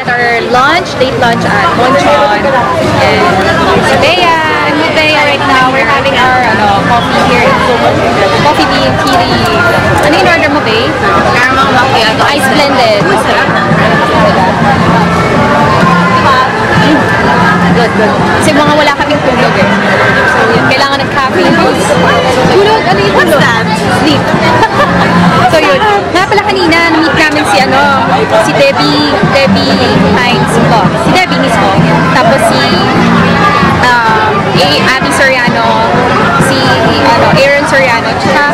had our lunch, late lunch at Monchon. And si Bea, I'm with Bea right now. We're having our coffee here. Coffee bean, tea leaf. Ano yung order mo, Bea? Caramel macchiato. Ice blended. Good, good. Kasi mga wala kaming tulog eh. So, yun, kailangan ng caffeine. Tulog? Ano yung tulog? What's that? Sleep. So, yun. Nga pala kanina, na-meet namin si Debbie Hines ko. Si Debbie mismo. Tapos si Abby Soriano, si Aaron Soriano, tsaka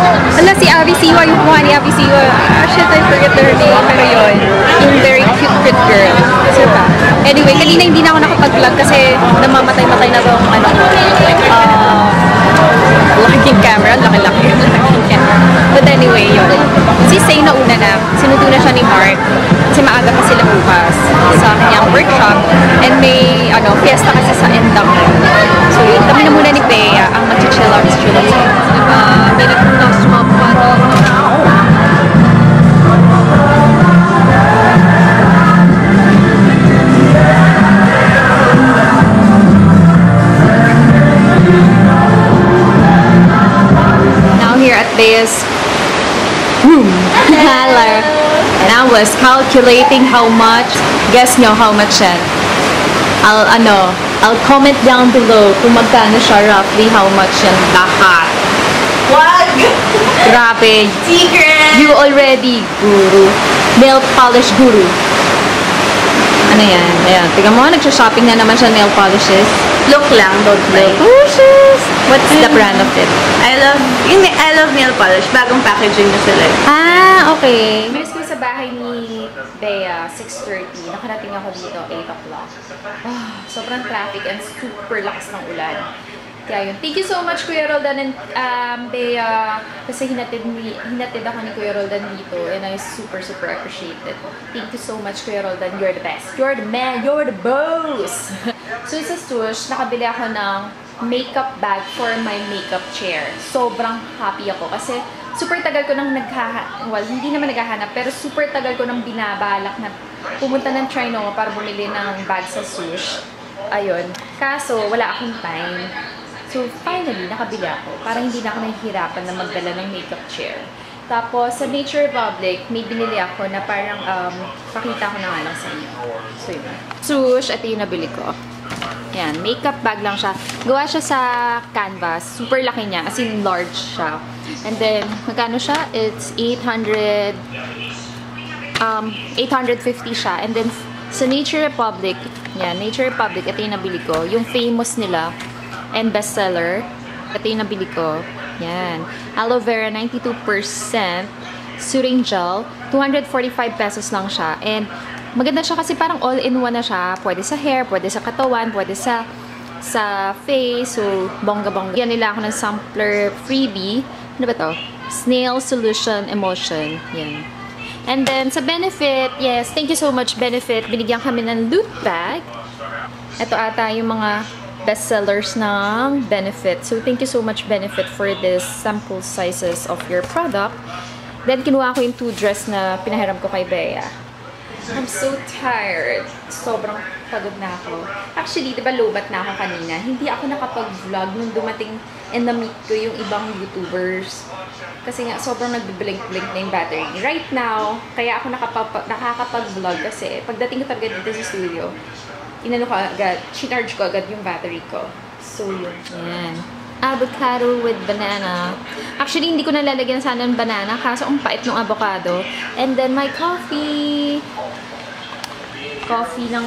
si Abby Siwa, yung mukha ni Abby Siwa. Shit, I forget her name. Pero yun, yung very cute girl. So, anyway, kanina hindi na ako nakapag-vlog kasi namamatay-matay na itong laking camera, laki-laki camera. But anyway, yun. Si Say na una na, sinundo na siya ni Mark kasi maaga pa sila bukas sa kanyang workshop and may fiesta kasi sa Endang. So yun, kami na muna ni Bea ang mag-chill out sa Chula. May nag-toast mo pa at Bea's room. Hello. And I was calculating how much. Guess nyo how much yan. I'll comment down below kung magkano siya roughly how much yan lahat. Wag! Grabe. Secret! You already, guru. Nail polish guru. Ano yan? Ayan. Tignan mo, nagsha-shopping na naman siya nail polishes. Look lang, don't play. Polishes! What's the brand of it? I love nail polish. Bagong packaging na sila. Ah, okay. Miss ko sa bahay ni Bea, 6:30. Nakarating ako dito, 8 o'clock. Sobrang traffic and super lakas ng ulan. Kaya yun. Thank you so much, Kuya Roldan and Bea. Kasi hinatid ako ni Kuya Roldan dito and I super appreciate it. Thank you so much, Kuya Roldan. You're the best. You're the man. You're the boss. So, sa Stush, nakabili ako ng makeup bag for my makeup chair. Sobrang happy ako kasi super tagal ko nang hindi naman naghahanap, pero super tagal ko nang binabalak na pumunta ng Trinoma para bumili ng bag sa Stush. Ayun. Kaso, wala akong time. So, finally, nakabili ako. Parang hindi na ako nahihirapan na magdala ng makeup chair. Tapos, sa Nature Republic, may binili ako na parang, pakita ko na nga lang sa inyo. So, yun. Swoosh, ito yung nabili ko. Yan, makeup bag lang siya. Gawa siya sa canvas. Super laki niya, as in large siya. And then, magkano siya? It's 850 siya. And then, sa Nature Republic, yan, Nature Republic, ito yung nabili ko. Yung famous nila, and bestseller. Ito yung nabili ko. Yan. Aloe vera, 92%. Soothing gel. 245 pesos lang siya. And maganda siya kasi parang all-in-one na siya. Pwede sa hair, pwede sa katawan, pwede sa face. So, bongga-bongga. Yan nila ako ng sampler freebie. Ano ba to? Snail Solution Emulsion. Yan. And then, sa Benefit, yes, thank you so much, Benefit. Binigyan kami ng loot bag. Ito ata yung mga bestsellers ng Benefit. So, thank you so much, Benefit, for this sample sizes of your product. Then, kinuha ko yung 2 dress na pinahiram ko kay Bea. I'm so tired. Sobrang pagod na ako. Actually, diba lobat na ako kanina? Hindi ako nakapag-vlog nung dumating and na-meet ko yung ibang YouTubers. Kasi nga, sobrang nagbiblink-blink na yung battery. Right now, kaya ako nakakapag-vlog kasi pagdating ko talaga dito sa studio, charge ko agad yung battery ko. So, yun. Ayan. Avocado with banana. Actually, hindi ko nalalagyan sana ng banana kaso ang pait ng avocado. And then, my coffee. Coffee ng,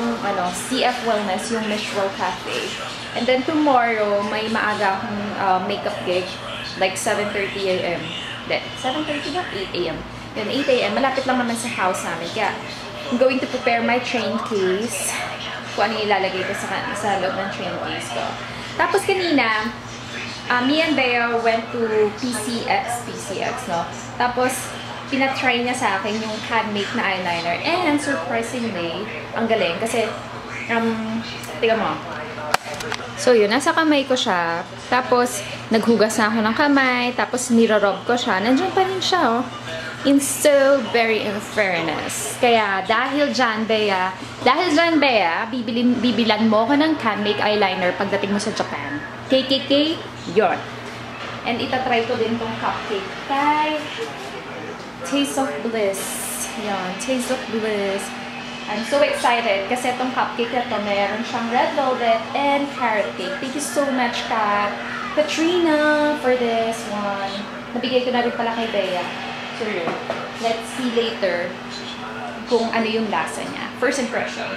CF Wellness, yung Mishro Cafe. And then, tomorrow, may maaga akong makeup gig. Like, 7:30 a.m. 7:30 na? 8 a.m. Yun, 8 a.m. Malapit lang naman sa house namin. Kaya, I'm going to prepare my train case. Kung ano ilalagay ko sa loob ng train case ko. Tapos kanina, me and Bea went to PCX, no? Tapos, pinatry niya sa akin yung handmade na eyeliner. And surprisingly, ang galing. Kasi, tingnan mo. So, yun. Nasa kamay ko siya. Tapos, naghugas na ako ng kamay. Tapos, nirarob ko siya. Nandiyan pa rin siya, oh. In so very in fairness. Kaya dahil dyan, Bea, bibilan mo ko ng Canmake eyeliner pagdating mo sa Japan. KKK, yon. And itatry ko din tong cupcake kay Taste of Bliss. Yan, Taste of Bliss. I'm so excited kasi itong cupcake na to, meron siyang red velvet and carrot cake. Thank you so much, Katrina, for this one. Nabigay ko na rin pala kay Bea. So, let's see later kung ano yung lasa niya. First impression.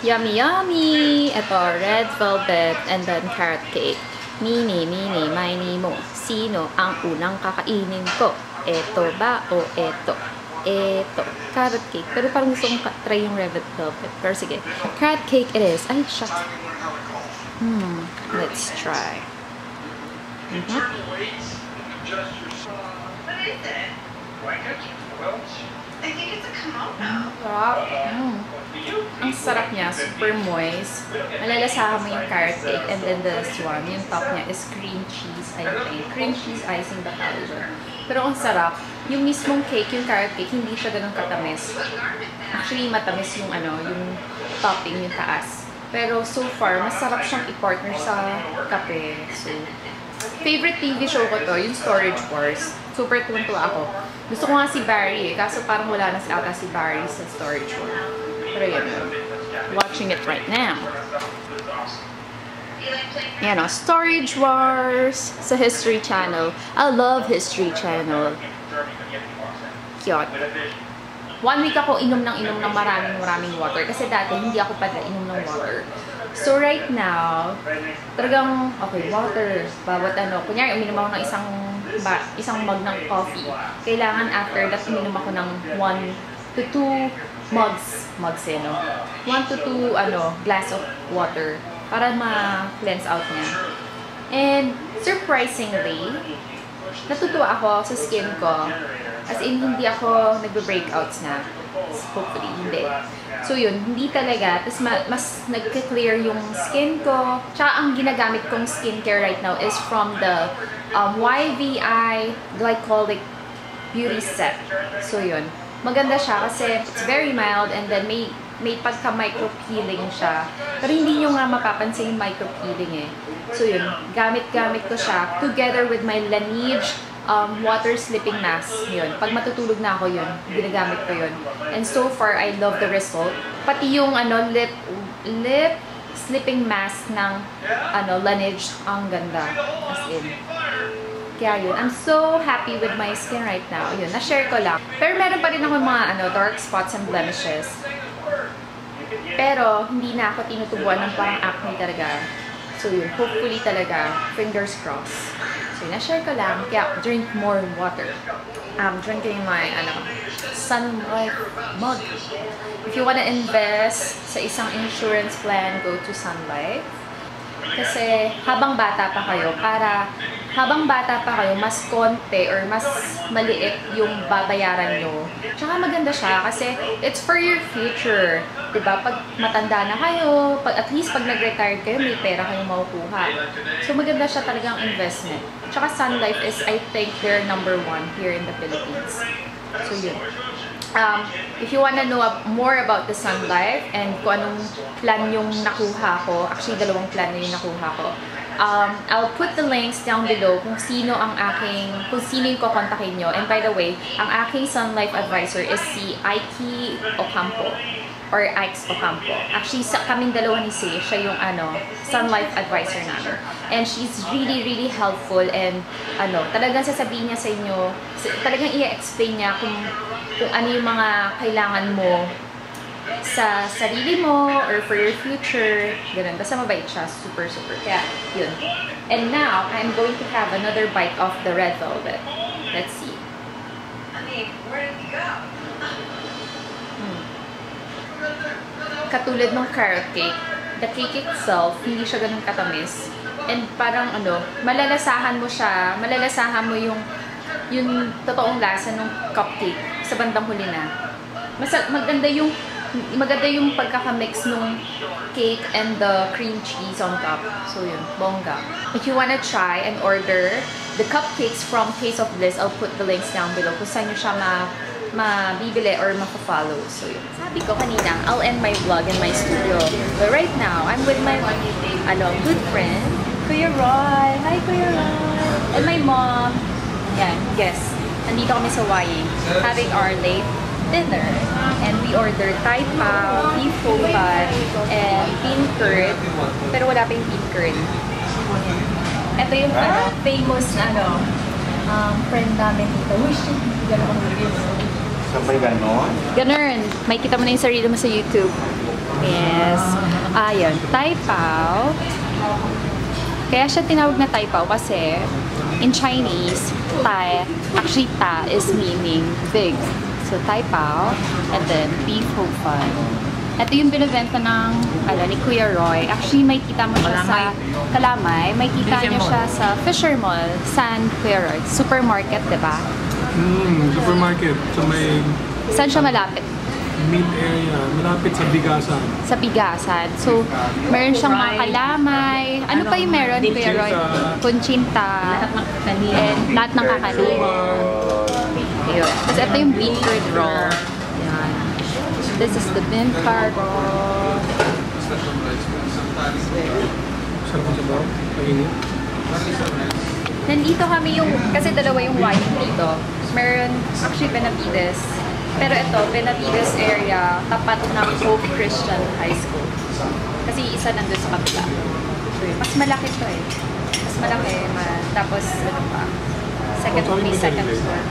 Yummy, yummy! Ito, red velvet and then carrot cake. Mini, mini mo. Sino ang unang kakainin ko? Eto ba o eto? Eto. Carrot cake. Pero parang gusto kong try yung red velvet. Pero sige. Carrot cake it is. Ay, shucks. Let's try. What is it? I think it's a kimono. Sarap. Ang sarap niya. Super moist. Malalasahan mo yung carrot cake. And then this one, yung top niya is cream cheese, I think. Cream cheese icing the powder. Pero ang sarap. Yung mismong cake, yung carrot cake, hindi siya ganun katamis. Actually, matamis yung yung topping, yung taas. Pero so far, masarap siyang i-partner sa kape. So, favorite TV show ko to, yung Storage Wars. Super tuwan-tuwa ako. Gusto ko nga si Barry kaso parang wala na si Barry sa Storage Wars. Pero yun, watching it right now. Yan o, Storage Wars sa History Channel. I love History Channel. Cute. 1 week ako inom ng maraming water. Kasi dati, hindi ako pa inom ng water. So, right now, talagang, okay, water. Bawat kunyari, uminom ako ng isang mug ng coffee. Kailangan after that, uminom ako ng 1 to 2 mugs, 1 to 2, glass of water para ma-cleanse out niya. And, surprisingly, natutuwa ako sa skin ko. As in, hindi ako nagbe-breakouts na. Hopefully, hindi. So, yun, hindi talaga. Tapos, mas nagka-clear yung skin ko. Tsaka, ang ginagamit kong skincare right now is from the YVI Glycolic Beauty Set. So, yun. Maganda siya kasi it's very mild and then may pagka-micro-peeling siya. Pero hindi nyo nga mapapansin yung micro-peeling eh. So, yun. Gamit-gamit ko siya together with my Laneige water slipping mask. Yun. Pag matutulog na ako yun, ginagamit ko yun. And so far, I love the result. Pati yung lip slipping mask ng Laneige, ang ganda. As in. Kaya yun, I'm so happy with my skin right now. Yun, na-share ko lang. Pero meron pa rin ako mga dark spots and blemishes. Pero, hindi na ako tinutubuan ng parang acne talaga. So yun, hopefully talaga, fingers crossed. So, na-share ko lang. Kaya, drink more water. I'm drinking my, Sun Life mug. If you wanna invest sa isang insurance plan, go to Sun Life. Kasi, habang bata pa kayo, mas konti or mas maliit yung babayaran nyo. Tsaka maganda siya kasi it's for your future. Diba? Pag matanda na kayo, at least pag nag-retire kayo, may pera kayong makukuha. So maganda siya talagang investment. Tsaka Sun Life is, I think, they're #1 here in the Philippines. So yun. If you wanna know more about the Sun Life and kung anong plan yung nakuha ko, actually 2 plan na yung nakuha ko, I'll put the links down below kung sino yung kukontakin nyo. And by the way, ang aking Sun Life advisor is si Aiki Ocampo or Ike's Ocampo. Actually, kaming dalawa ni Say, siya yung Sun Life advisor namin. And she's really, really helpful and talagang sasabihin niya sa inyo, talagang i-explain niya kung ano yung mga kailangan mo sa sarili mo or for your future. Ganun. Basta mabait siya. Super, super. Kaya, yun. And now, I'm going to have another bite of the red velvet. Let's see. Where did you go? Katulad ng carrot cake, the cake itself, hindi siya ganun katamis. And parang malalasahan mo yung totoong lasa ng cupcake sa bandang huli na. Maganda yung pagkakamix ng cake and the cream cheese on top. So yun, bongga. If you wanna try and order the cupcakes from Taste of Bliss. I'll put the links down below kung saan nyo siya mabibili or mapafollow. So, yun. Sabi ko kanina, I'll end my vlog in my studio. But right now, I'm with my good friend, Kuya Roy. Hi, Kuya Roy. And my mom. Yan, guess. Nandito kami sa YA, having our late dinner. And we ordered Thai Pao, beef pho pad, and bean curd. Pero wala pa yung bean curd. Ito yung famous friend namin dito. Wish gano'n ang reviews. Sabay ganon? Ganun. May kita mo na yung sarili mo sa YouTube. Yes. Ayun. Thai Pao. Kaya siya tinawag na Thai Pao kasi in Chinese, Thai, actually Ta is meaning big. So Thai Pao, and then beef ho fun. Ito yung binibenta ng ni Kuya Roy. Actually, may kita mo siya sa Kalamay. May kita niyo siya sa Fisher Mall, San Kuya Roy. Supermarket, di ba? Supermarket. So may Saan siya malapit? meat area. Malapit sa Bigasan. Sa Bigasan. So, meron siyang mga kalamay. Ano pa yung meron, Kuya Roy? Kunchinta. And lahat ng kakanin. Ayun. Tapos ito yung bean curd raw. Yan. This is the bean curd raw. Sarap ang sabaw. Mainit. Nandito kami yung, kasi dalawa yung wine dito. Meron, actually, Benavides. Pero ito, Benavides area, tapat ng Hope Christian High School. Kasi isa nandun sa kabila. Mas malaki to eh. Mas malaki. Tapos, ano pa? Second floor.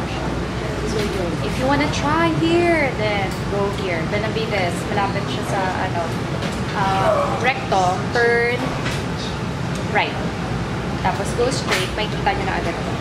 So yun. If you wanna try here, then go here. Benavides, malapit siya sa, recto, turn right. Tapos go straight, may kita nyo na agad ito.